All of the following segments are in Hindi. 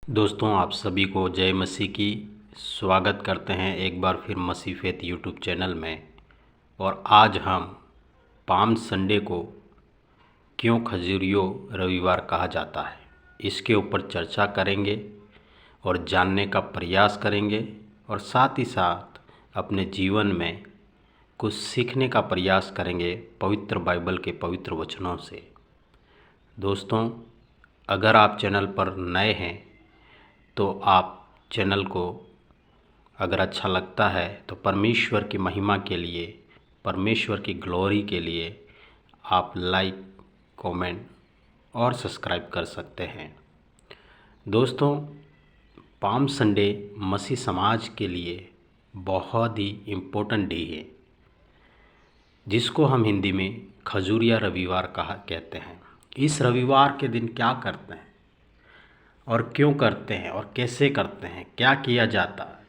दोस्तों, आप सभी को जय मसीह की स्वागत करते हैं एक बार फिर मसीह फेथ यूट्यूब चैनल में। और आज हम पाम संडे को क्यों खजूरियों रविवार कहा जाता है इसके ऊपर चर्चा करेंगे और जानने का प्रयास करेंगे और साथ ही साथ अपने जीवन में कुछ सीखने का प्रयास करेंगे पवित्र बाइबल के पवित्र वचनों से। दोस्तों, अगर आप चैनल पर नए हैं तो आप चैनल को अगर अच्छा लगता है तो परमेश्वर की महिमा के लिए, परमेश्वर की ग्लोरी के लिए आप लाइक, कमेंट और सब्सक्राइब कर सकते हैं। दोस्तों, पाम संडे मसीह समाज के लिए बहुत ही इम्पोर्टेंट डे है, जिसको हम हिंदी में खजूरिया रविवार कहते हैं। इस रविवार के दिन क्या करते हैं और क्यों करते हैं और कैसे करते हैं, क्या किया जाता है,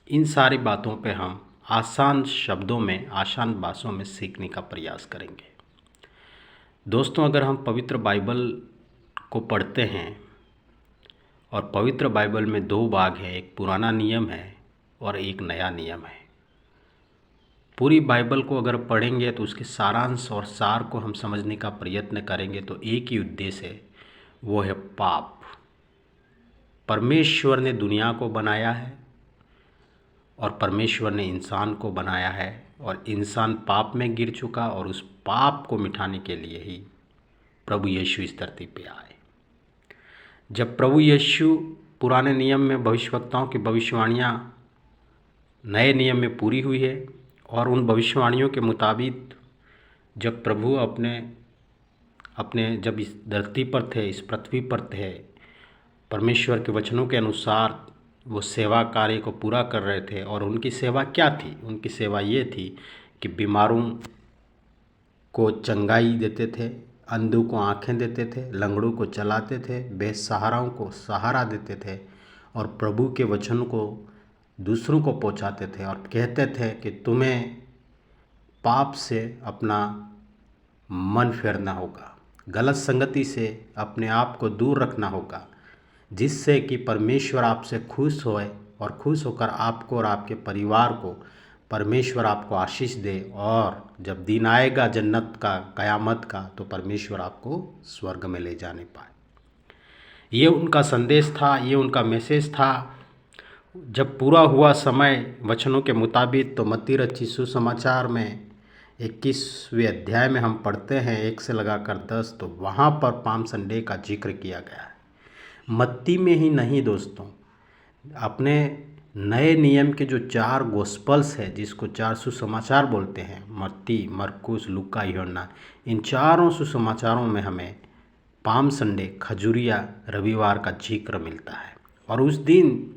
इन सारी बातों पे हम आसान शब्दों में, आसान भाषाओं में सीखने का प्रयास करेंगे। दोस्तों, अगर हम पवित्र बाइबल को पढ़ते हैं और पवित्र बाइबल में दो भाग हैं, एक पुराना नियम है और एक नया नियम है। पूरी बाइबल को अगर पढ़ेंगे तो उसके सारांश और सार को हम समझने का प्रयत्न करेंगे तो एक ही उद्देश्य है, वो है पाप। परमेश्वर ने दुनिया को बनाया है और परमेश्वर ने इंसान को बनाया है और इंसान पाप में गिर चुका और उस पाप को मिटाने के लिए ही प्रभु यीशु इस धरती पे आए। जब प्रभु यीशु पुराने नियम में भविष्यवक्ताओं की भविष्यवाणियाँ नए नियम में पूरी हुई है और उन भविष्यवाणियों के मुताबिक जब प्रभु अपने जब इस धरती पर थे, इस पृथ्वी पर थे, परमेश्वर के वचनों के अनुसार वो सेवा कार्य को पूरा कर रहे थे। और उनकी सेवा क्या थी? उनकी सेवा ये थी कि बीमारों को चंगाई देते थे, अंधों को आँखें देते थे, लंगड़ों को चलाते थे, बेसहाराओं को सहारा देते थे और प्रभु के वचन को दूसरों को पहुंचाते थे और कहते थे कि तुम्हें पाप से अपना मन फेरना होगा, गलत संगति से अपने आप को दूर रखना होगा, जिससे कि परमेश्वर आपसे खुश होए और खुश होकर आपको और आपके परिवार को परमेश्वर आपको आशीष दे। और जब दिन आएगा जन्नत का, क़यामत का, तो परमेश्वर आपको स्वर्ग में ले जाने पाए। ये उनका संदेश था, ये उनका मैसेज था। जब पूरा हुआ समय वचनों के मुताबिक तो मत्ती रचित सुसमाचार में 21वें अध्याय में हम पढ़ते हैं 1 से लगाकर 10, तो वहाँ पर पाम संडे का जिक्र किया गया है। मत्ती में ही नहीं दोस्तों, अपने नए नियम के जो 4 गोस्पल्स है, जिसको 4 सुसमाचार बोलते हैं, मत्ती, मरकुस, लूका, यूहन्ना, इन चारों सुसमाचारों में हमें पाम संडे, खजूरिया रविवार का जिक्र मिलता है। और उस दिन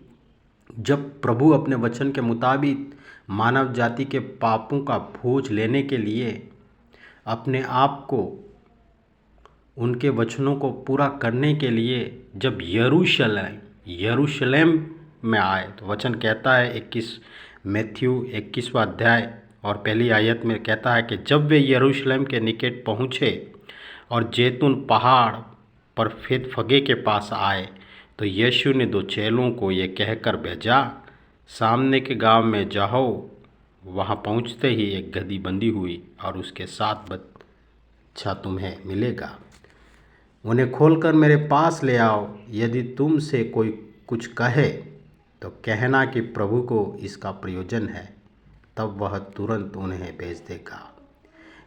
जब प्रभु अपने वचन के मुताबिक मानव जाति के पापों का बोझ लेने के लिए अपने आप को, उनके वचनों को पूरा करने के लिए जब यरूशलेम में आए, तो वचन कहता है मैथ्यू 21वां अध्याय और पहली आयत में कहता है कि जब वे यरूशलेम के निकट पहुँचे और जैतून पहाड़ पर बेतफगे के पास आए, तो यीशु ने 2 चेलों को ये कहकर भेजा, सामने के गांव में जाओ। वहां पहुंचते ही एक गदही बंधी हुई और उसके साथ बच्चा तुम्हें मिलेगा। उन्हें खोलकर मेरे पास ले आओ। यदि तुमसे कोई कुछ कहे तो कहना कि प्रभु को इसका प्रयोजन है, तब वह तुरंत उन्हें भेज देगा।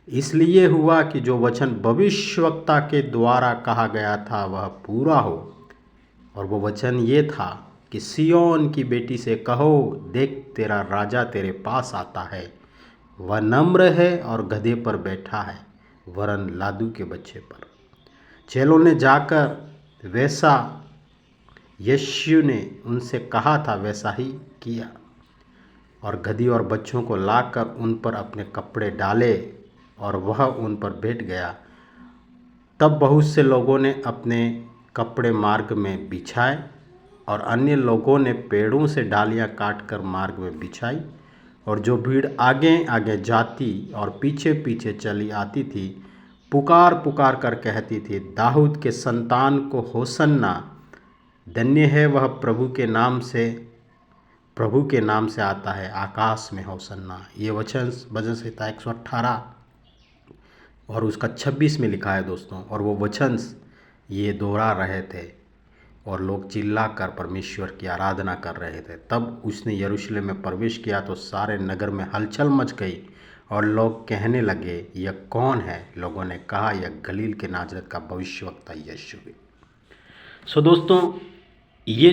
इसलिए हुआ कि जो वचन भविष्यवक्ता के द्वारा कहा गया था वह पूरा हो। और वो वचन ये था कि सिय्योन की बेटी से कहो, देख तेरा राजा तेरे पास आता है, वह नम्र है और गधे पर बैठा है, वरन लादू के बच्चे पर। चेलों ने जाकर वैसा यीशु ने उनसे कहा था वैसा ही किया और गधी और बच्चों को लाकर उन पर अपने कपड़े डाले और वह उन पर बैठ गया। तब बहुत से लोगों ने अपने कपड़े मार्ग में बिछाए और अन्य लोगों ने पेड़ों से डालियां काटकर मार्ग में बिछाई। और जो भीड़ आगे आगे जाती और पीछे पीछे चली आती थी, पुकार पुकार कर कहती थी, दाऊद के संतान को होसन्ना, धन्य है वह प्रभु के नाम से आता है, आकाश में होसन्ना। ये वचन भजन संहिता 118 और उसका 26 में लिखा है दोस्तों। और वो वचन ये दोहरा रहे थे और लोग चिल्ला कर परमेश्वर की आराधना कर रहे थे। तब उसने यरूशलेम में प्रवेश किया तो सारे नगर में हलचल मच गई और लोग कहने लगे, यह कौन है? लोगों ने कहा, यह गलील के नाजरत का भविष्यवक्ता यीशु है। सो दोस्तों, ये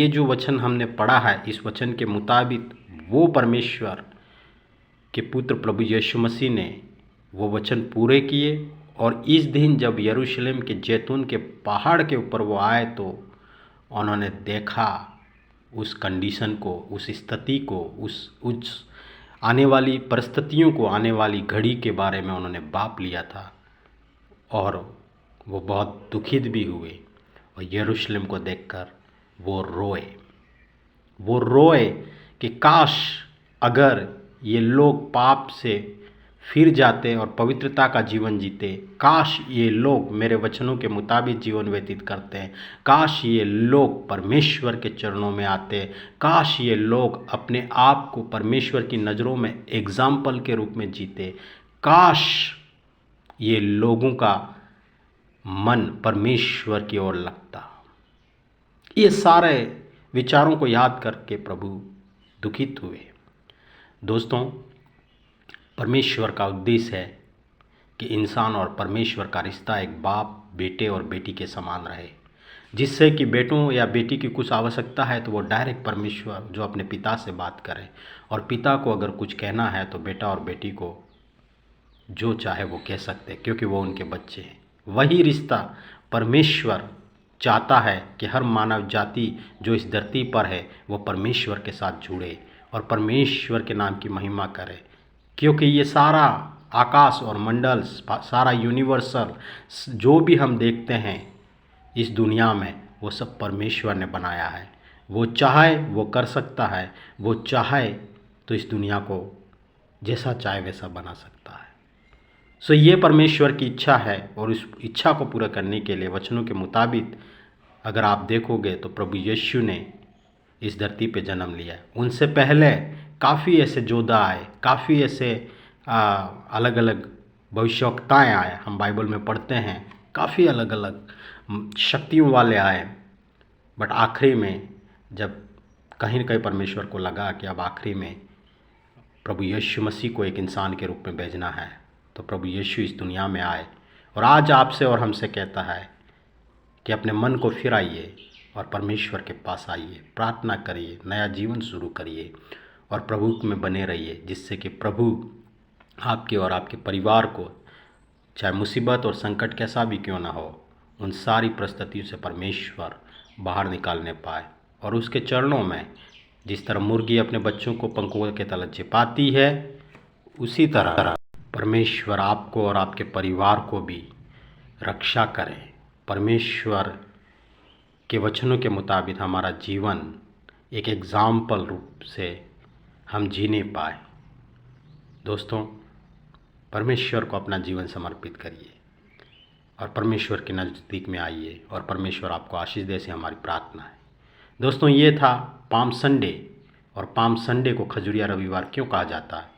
जो वचन हमने पढ़ा है, इस वचन के मुताबिक वो परमेश्वर के पुत्र प्रभु यीशु मसीह ने वो वचन पूरे किए। और इस दिन जब यरूशलेम के जैतून के पहाड़ के ऊपर वो आए तो उन्होंने देखा उस कंडीशन को, उस स्थिति को, उस आने वाली परिस्थितियों को, आने वाली घड़ी के बारे में उन्होंने भाप लिया था और वो बहुत दुखित भी हुए। और यरूशलेम को देखकर वो रोए कि काश अगर ये लोग पाप से फिर जाते और पवित्रता का जीवन जीते, काश ये लोग मेरे वचनों के मुताबिक जीवन व्यतीत करते हैं, काश ये लोग परमेश्वर के चरणों में आते, काश ये लोग अपने आप को परमेश्वर की नज़रों में एग्जाम्पल के रूप में जीते, काश ये लोगों का मन परमेश्वर की ओर लगता। ये सारे विचारों को याद करके प्रभु दुखित हुए। दोस्तों, परमेश्वर का उद्देश्य है कि इंसान और परमेश्वर का रिश्ता एक बाप बेटे और बेटी के समान रहे, जिससे कि बेटों या बेटी की कुछ आवश्यकता है तो वो डायरेक्ट परमेश्वर जो अपने पिता से बात करे, और पिता को अगर कुछ कहना है तो बेटा और बेटी को जो चाहे वो कह सकते हैं, क्योंकि वो उनके बच्चे हैं। वही रिश्ता परमेश्वर चाहता है कि हर मानव जाति जो इस धरती पर है वो परमेश्वर के साथ जुड़े और परमेश्वर के नाम की महिमा करे, क्योंकि ये सारा आकाश और मंडल, सारा यूनिवर्सल जो भी हम देखते हैं इस दुनिया में, वो सब परमेश्वर ने बनाया है। वो चाहे वो कर सकता है, वो चाहे तो इस दुनिया को जैसा चाहे वैसा बना सकता है। सो ये परमेश्वर की इच्छा है और उस इच्छा को पूरा करने के लिए वचनों के मुताबिक अगर आप देखोगे तो प्रभु यीशु ने इस धरती पे जन्म लिया। उनसे पहले काफ़ी ऐसे योद्धा आए, काफ़ी ऐसे अलग अलग भविष्यवक्ताएँ आए, हम बाइबल में पढ़ते हैं, काफ़ी अलग अलग शक्तियों वाले आए। बट आखिरी में जब कहीं न कहीं परमेश्वर को लगा कि अब आखिरी में प्रभु यीशु मसीह को एक इंसान के रूप में भेजना है, तो प्रभु यीशु इस दुनिया में आए और आज आपसे और हमसे कहता है कि अपने मन को फिराइए और परमेश्वर के पास आइए, प्रार्थना करिए, नया जीवन शुरू करिए और प्रभु में बने रहिए, जिससे कि प्रभु आपके और आपके परिवार को चाहे मुसीबत और संकट कैसा भी क्यों ना हो, उन सारी परिस्थितियों से परमेश्वर बाहर निकालने पाए। और उसके चरणों में जिस तरह मुर्गी अपने बच्चों को पंखों के तले छिपाती है, उसी तरह परमेश्वर आपको और आपके परिवार को भी रक्षा करें। परमेश्वर के वचनों के मुताबिक हमारा जीवन एक एग्जाम्पल रूप से हम जीने पाए। दोस्तों, परमेश्वर को अपना जीवन समर्पित करिए और परमेश्वर के नज़दीक में आइए और परमेश्वर आपको आशीष दे, से हमारी प्रार्थना है। दोस्तों, ये था पाम संडे। और पाम संडे को खजुरिया रविवार क्यों कहा जाता है,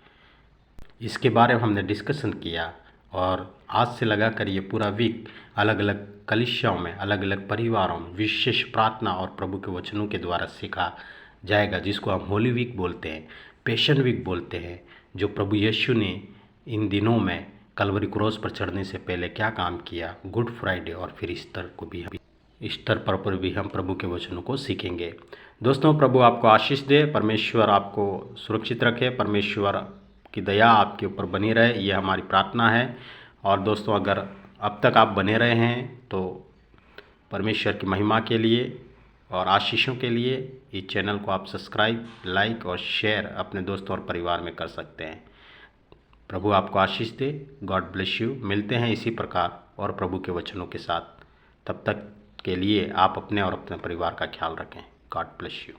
इसके बारे में हमने डिस्कशन किया। और आज से लगा कर ये पूरा वीक अलग अलग कलीसियाओं में, अलग अलग परिवारों में विशेष प्रार्थना और प्रभु के वचनों के द्वारा सीखा जाएगा, जिसको हम होली वीक बोलते हैं, पैशन वीक बोलते हैं। जो प्रभु यीशु ने इन दिनों में कलवरी क्रॉस पर चढ़ने से पहले क्या काम किया, गुड फ्राइडे और फिर ईस्टर पर भी हम प्रभु के वचनों को सीखेंगे। दोस्तों, प्रभु आपको आशीष दे, परमेश्वर आपको सुरक्षित रखे, परमेश्वर की दया आपके ऊपर बनी रहे, ये हमारी प्रार्थना है। और दोस्तों, अगर अब तक आप बने रहे हैं तो परमेश्वर की महिमा के लिए और आशीषों के लिए इस चैनल को आप सब्सक्राइब, लाइक और शेयर अपने दोस्तों और परिवार में कर सकते हैं। प्रभु आपको आशीष दे। God bless you. मिलते हैं इसी प्रकार और प्रभु के वचनों के साथ। तब तक के लिए आप अपने और अपने परिवार का ख्याल रखें। God bless you.